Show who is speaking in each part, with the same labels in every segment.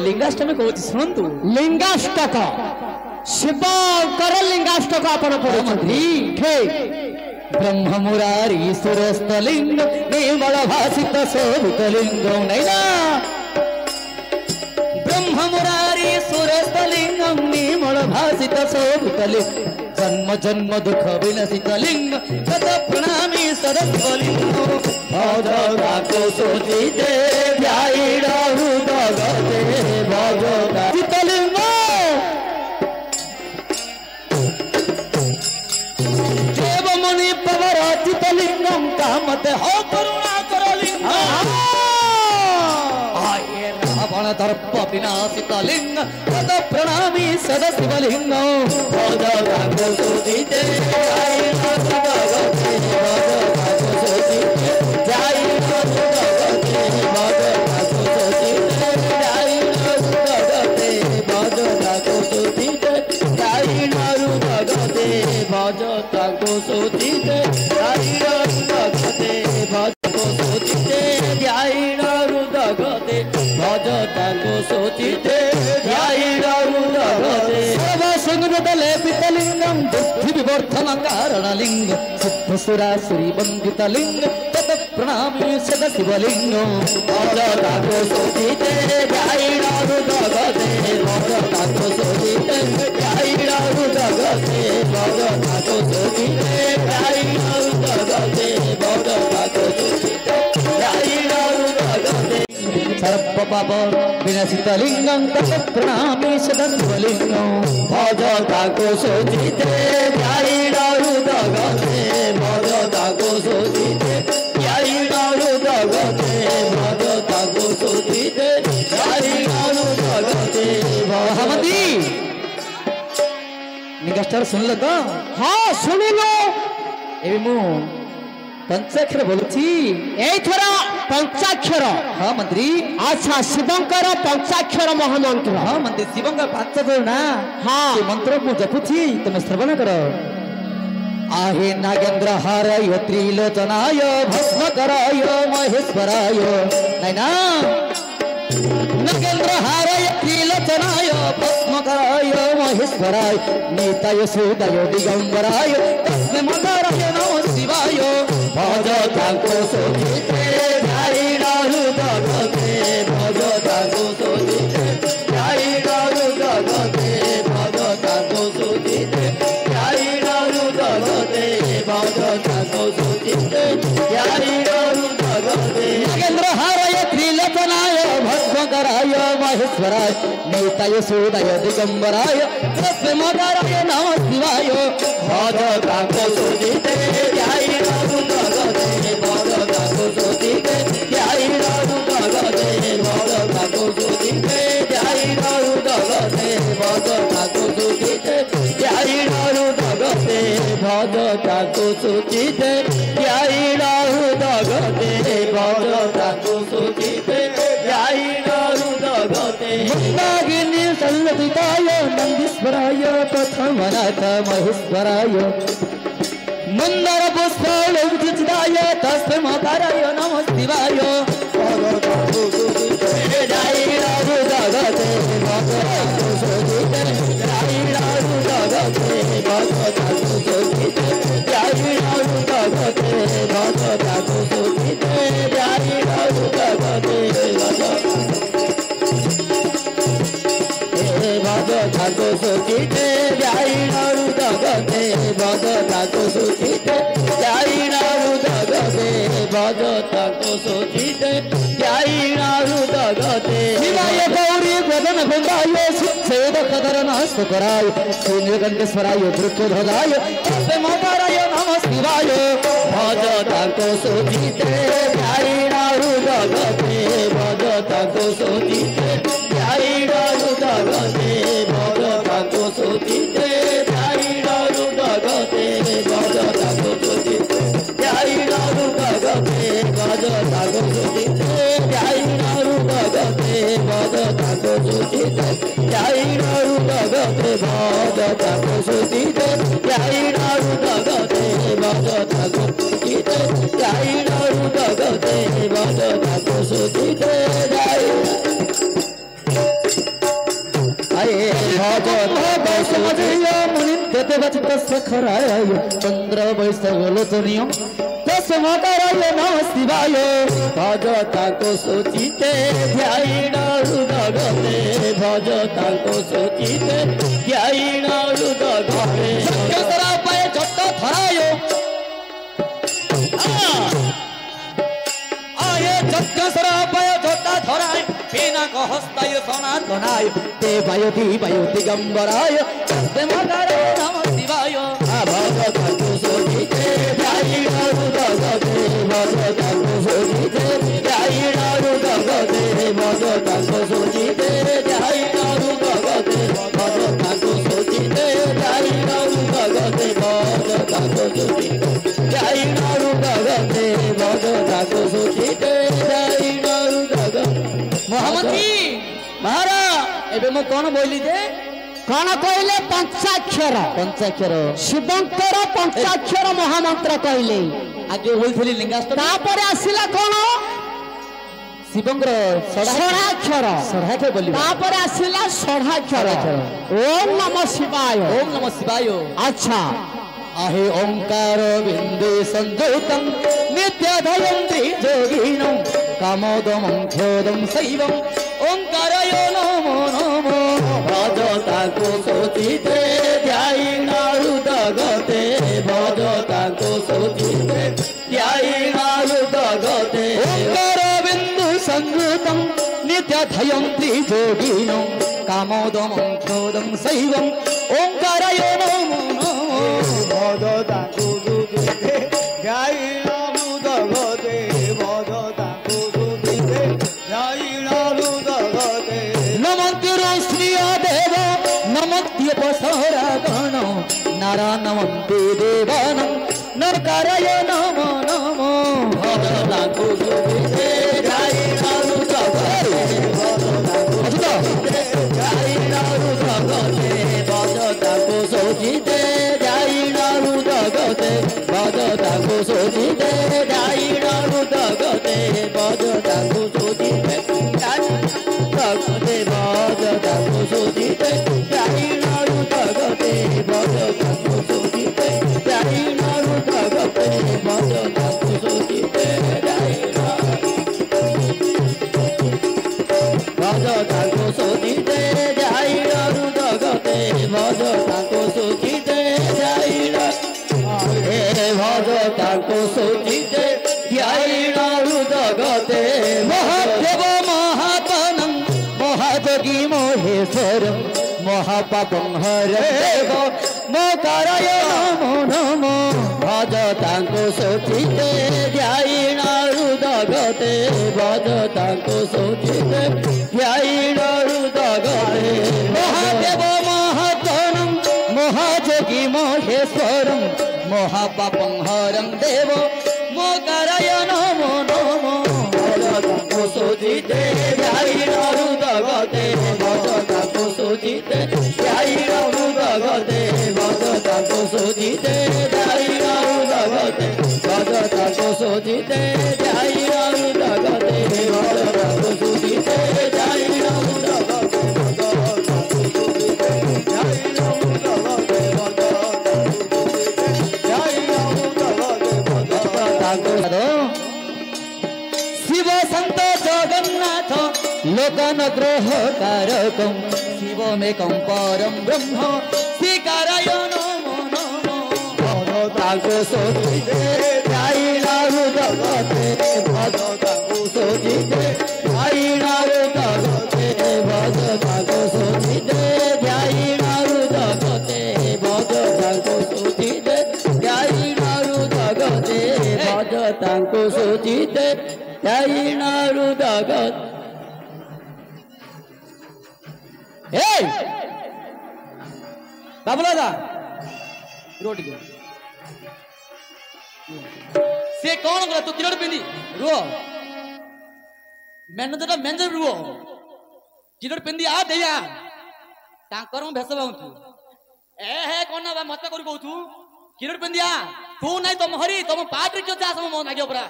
Speaker 1: लिंगाष्टमी कहूँ शुणु
Speaker 2: लिंगाष्टक शिवकर लिंगाष्टक आपण पढ़ुछंती ठीक
Speaker 1: ब्रह्म मुरारी सुरस्तलिंग निर्मल भाषित शोभितलिंग नैना ब्रह्म मुरारी सुरस्तलिंग निर्मल भाषित शोभितलिंग जन्म जन्म दुख विनशितलिंग तत प्रणामी सरस्वलिंग भजो सोचिते ध्यायिण हृदगते भजोलिंग देवमुनि पवराचितलिंगम कामते हो करुणा करलिंग रावण दर्प विनाशितलिंग तद प्रणामी सदा शिवलिंग भजो सोचिते भजो सोचिते सोचिते ध्यायिण हृदगते भजो सोचिते ध्यायिण हृदगते सर्वसंगतलेपितलिंगं बुद्धि विवर्धन कारणलिंग सिद्धसुरासुरी वंदितलिंग तत प्रणामी सदा शिवलिंग भजो सोचिते ध्यायिण हृदगते भजो सोचिते ध्यायिण हृदगते भजो सोचिते ध्यायिण हृदगते भजो सोचिते ध्यायिण हृदगते सर्व पाप विनाशितलिंगं तत प्रणामी सदा शिवलिंगं भजो सोचिते ध्यायिण हृदगते भजो सोचिते ध्यायिण हृदगते भजो सोचिते ध्यायिण हृदगते भगवती निगास्टर सुनल तो
Speaker 2: हाँ सुनिलो
Speaker 1: एबे मु पंचाक्षर बोलुची
Speaker 2: एई थरा पंचाक्षर
Speaker 1: हाँ मंत्री
Speaker 2: अच्छा शिवंकर पंचाक्षर महामंत्र
Speaker 1: हाँ मंत्री शिवंकर पांच ना
Speaker 2: हाँ
Speaker 1: मंत्र मु जपुची तुम श्रवण करो आहे नागेंद्र हाराय त्रिलोचनाय भस्म कराय महेश्वराय नैना नागेंद्र हाराय त्रिलोचनाय भस्म कराय महेश्वराय नीताय सुदाय दिगंबराय तस्मै मंगलाय नमः शिवाय भजो सोचिते ध्यायिण हृदगते भजो सोचिते ध्यायिण हृदगते भजो सोचिते ध्यायिण हृदगते भजो सोचिते ध्यायिण हृदगते नागेंद्र हाराय त्रिलोचनाय भस्म कराय महेश्वराय नीताय सुदाय दिगंबराय तस्मै मंगलाय नमः शिवाय भजो सोचिते ध्यायिण हृदगते भजो सोचिते ध्यायिण हृदगते भजो सोचिते ध्यायिण हृदगते भजो सोचिते ध्यायिण हृदगते भजो सोचिते ध्यायिण हृदगते भजो सोचिते ध्यायिण हृदगते नागिनी सल्लतिताय नंदीश्वराय प्रथमनाथ महेश्वराय मंदर पुष्पौलौचिताय तस्मै मंगलाय नमः शिवाय ध्यायिण हृदगते भजो सोचिते ध्यायिण हृदगते भजो सोचिते ध्यायिण हृदगते भजो सोचिते ध्यायिण हृदगते भजो सोचिते ध्यायिण हृदगते भजो सोचिते ध्यायिण हृदगते भजो सोचिते ध्यायिण हृदगते शिवाय गौरी प्रदन भंगाय छेद कदरन हस्तकराय श्रीनीलकंठेश्वराय वृक्षध्वजाय तस्मै मंगलाय नमः शिवाय भजो सोचिते ध्यायिण हृदगते भजो सोचिते ध्यायिण हृदगते भजो सोचिते ध्यायिण हृदगते भजो सोचिते ध्यायिण हृदगते भजो सोचिते ध्यायिण हृदगते भजो सोचिते ध्यायिण हृदगते भजो सोचिते ध्यायिण हृदगते भजो सोचिते ध्यायिण हृदगते भजो सोचिते ध्यायिण भज वैष्णवजय मुनि देवचित शेखराय चंद्र वैष्णवलोचनीय तस्मकाराय नमः शिवाय भज ताको सोचिते ध्यान हृदगते भज ताको सोचिते ध्यान हृदगते सरापाय जट धराय आये जट सरापाय जट धराय पिनाक हस्ताय सनातनाय देवाय दिवाय दिगंबराय तस्मकाराय नमः शिवाय भज ताको सोचिते ध्यान हृदगते भज ताको सोचिते ध्यान हृदगते भज ताको सोचिते ध्यान हृदगते भज ताको सोचिते ध्यान हृदगते भज ताको सोचिते ध्यान हृदगते भज ताको सोचिते ध्यान हृदगते महामती महाराज एबे मो कोन बोली दे
Speaker 2: कौन कहले पंचाक्षर
Speaker 1: पंचाक्षर
Speaker 2: शिवंकर पंचाक्षर महामंत्र कहले
Speaker 1: आगे होइथली लिंगाष्टक
Speaker 2: तापर आसिला कौन
Speaker 1: शिवंकर
Speaker 2: षडाक्षर
Speaker 1: षडाक्षर बोली
Speaker 2: तापर आसिला षडाक्षर ओम नमः शिवाय
Speaker 1: ओम नमः शिवाय
Speaker 2: अच्छा
Speaker 1: आहे ओंकार बिंदु संयुतं नित्यधयं त्रिजोगिनं कामोदमं ख्योदं शैवं ओंकाराय नमो नमो भज ताको सोचिते ध्यान हृदगते भज ताको सोचिते ध्यान हृदगते ओंकार बिंदु संयुतं नित्यधयं त्रिजोगिनं कामोदमं ख्योदं शैवं ओंकाराय नमो नमो भज ताको सोचिते ध्यान हृदगते भज ताको सोचिते ध्यान हृदगते नमन्त्यो श्रिय देव नमन्त्य पसरागण नारायणवन्ते देवानं नरकाराय नमो नमो भज ताको सोचिते ध्यान हृदगते भज ताको सोचिते ध्यान हृदगते भज ताको सोचिते ध्यान हृदगते भज ताको सोचिते ध्यान हृदगते भज ताको सोचिते भज ताको सोचिते ध्यान हृदगते भज ताको सोचिते ध्यान हृदगते भज ताको सोचिते भज ताको सोचिते ध्यान हृदगते भज ताको सोचिते भज ताको सोचिते ध्यान हृदगते महादेव महात्मनं महाजगी महेश्वरं महापापं हरदेव मोकाराय नमो नमो भज ताको सोचिते ध्यान हृदगते भज ताको सोचिते ध्यान हृदगते महादेव महात्मनं महाजगी महेश्वरं महापापं हरं देव मोकाराय नमो नमो भज ताको सोचिते ध्यान हृदगते भज ताको सोचिते ध्यान हृदगते भज ताको सोचिते ध्यान हृदगते भज ताको सोचिते ध्यान हृदगते भज ताको सोचिते ध्यान हृदगते शिव संत जगन्नाथ लोकनग्रह कारकं शिवमेकं परं ब्रह्म श्रीकाराय नमो नमो भज ताको सोचिते ध्यान हृदगते भज ताको सोचिते ध्यान हृदगते भज ताको सोचिते ध्यान हृदगते भज ताको सोचिते ध्यान हृदगते भज ताको सोचिते ध्यान हृदगते बाबूला रोटी से कौन गला तू किलोट पिंदी रुओ मैनेजर मैनेजर रुओ किलोट पिंदी आ देया तांकर मु भेस बाउथु ए हे कोन बा मत करू कहू किलोट पिंदी आ तू नाही तुम हरी तुम पार्टी क्यों चास मो नागियो परा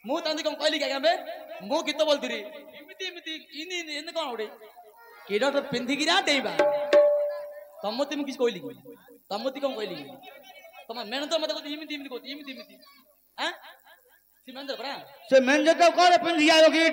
Speaker 1: मु तांदी कोन कहली क्या बे मु गीत बोलतरी इमिति इमिति इनी इन कोन उडे किरट पिंधि गिरा देबा तमति मु किस कहली तमति कम कहली तम मेन तो मत इमिति इमिति हां सिमंदर बरा
Speaker 2: से मेन जो तो करे पिंधि आयो कि